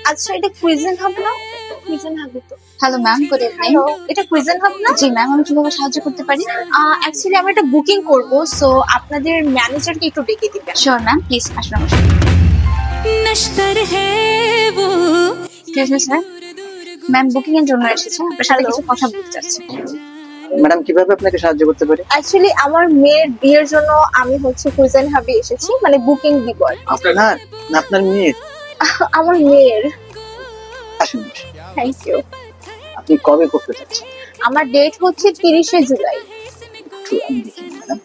আচ্ছা, এটা cuisine hub না? কুইজিন হাবে তো। Hello ma'am, good evening. এটা কুইজিন হাব না? জি ম্যাম, আমি কিভাবে সাহায্য করতে পারি? অ্যাকচুয়ালি আমরা একটা বুকিং করব, সো আপনাদের ম্যানেজারকে একটু ডেকে দিবেন। শিওর ম্যাম, প্লিজ আসুন আমার সাথে। Excuse me sir, ma'am booking এর জন্য এসেছে, আপনার সাথে কিছু কথা বলতে চাচ্ছি। ম্যাডাম কিভাবে আপনাকে সাহায্য করতে পারি? অ্যাকচুয়ালি আমার মেয়ের বিয়ের জন্য আমি কুইজিন হাবে এসেছি, মানে বুকিং দিব। আপনার না, আপনার মেয়ে? আমার মেয়ের। আসুন। Thank you. আপনি কবে করতে চাচ্ছেন? আমার ডেট হচ্ছে 30শে জুলাই। আমি দেখি ম্যাডাম।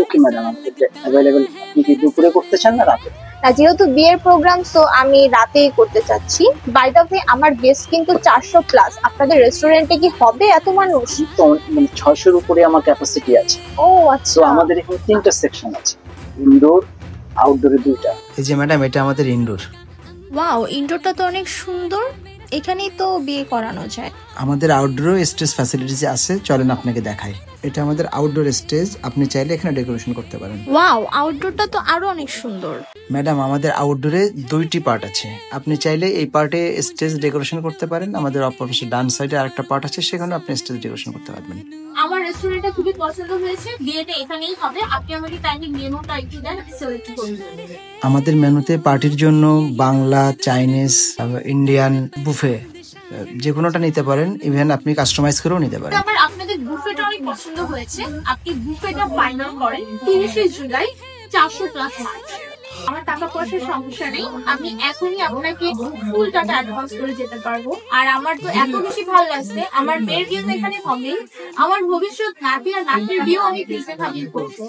ওকে ম্যাডাম, আমাদের অ্যাভেলেবল। আপনি কি দুপুরে করতে চান না রাতে? যেহেতু বিয়ের প্রোগ্রাম, সো আমি রাতেই করতে চাচ্ছি। বাই দ্য ওয়ে, আমার গেস্ট কিন্তু 400+। আপনাদের রেস্টুরেন্টে কি হবে এত মানুষ? তো মানে 600-র উপরে আমার ক্যাপাসিটি আছে। ও তো আচ্ছা। আমাদের এখানে 3টা সেকশন আছে, ইনডোর, আউটডোরে 2টা। এই যে ম্যাডাম, এটা আমাদের ইনডোর। ওয়াও, ইনডোরটা তো অনেক সুন্দর। এখানেই তো বিয়ে করানো যায়। আমাদের আউটডোর স্টেজ ফ্যাসিলিটিস আছে, চলেন আপনাকে দেখাই। এটা আমাদের আউটডোর স্টেজ, আপনি চাইলে এখানে ডেকোরেশন করতে পারেন। ওয়াও, আউটডোরটা তো আরো অনেক সুন্দর। ম্যাডাম, আমাদের আউটডোরে 2টি পার্ট আছে, আপনি চাইলে এই পার্টে স্টেজ ডেকোরেশন করতে পারেন। আমাদের অপর পাশে ডান সাইডে আরেকটা পার্ট আছে, সেখানে আপনি স্টেজ ডেকোরেশন করতে পারবেন। আমার রেস্টুরেন্টটা খুবই পছন্দ হয়েছে, বিয়েটা এখানেই হবে। আপনি আমাকে কাইন্ডলি মেনুটা একটু দেন, সিলেক্ট করে দেবেন। আমাদের মেনুতে পার্টির জন্য বাংলা, চাইনিজ, ইন্ডিয়ান, বুফে যে কোনোটা নিতে পারেন। ইভেন আপনি কাস্টমাইজ করেও নিতে পারেন। আমার আপনাদের বুফেটা অনেক পছন্দ হয়েছে। আপনি বুফেটা ফাইনাল করেন 30শে জুলাই, 400+ মানুষ। আমার টাকা পয়সার সমস্যা নেই, আমি এখনই আপনাকে ফুল টাকা অ্যাডভান্স করে যেতে পারবো। আর আমার তো এত বেশি ভালো লাগছে, আমার মেয়ের বিয়ে তো এখানে হবে। আমার ভবিষ্যৎ নাতি আর নাতির বিয়েও আমি প্রিজেন্ট করবো।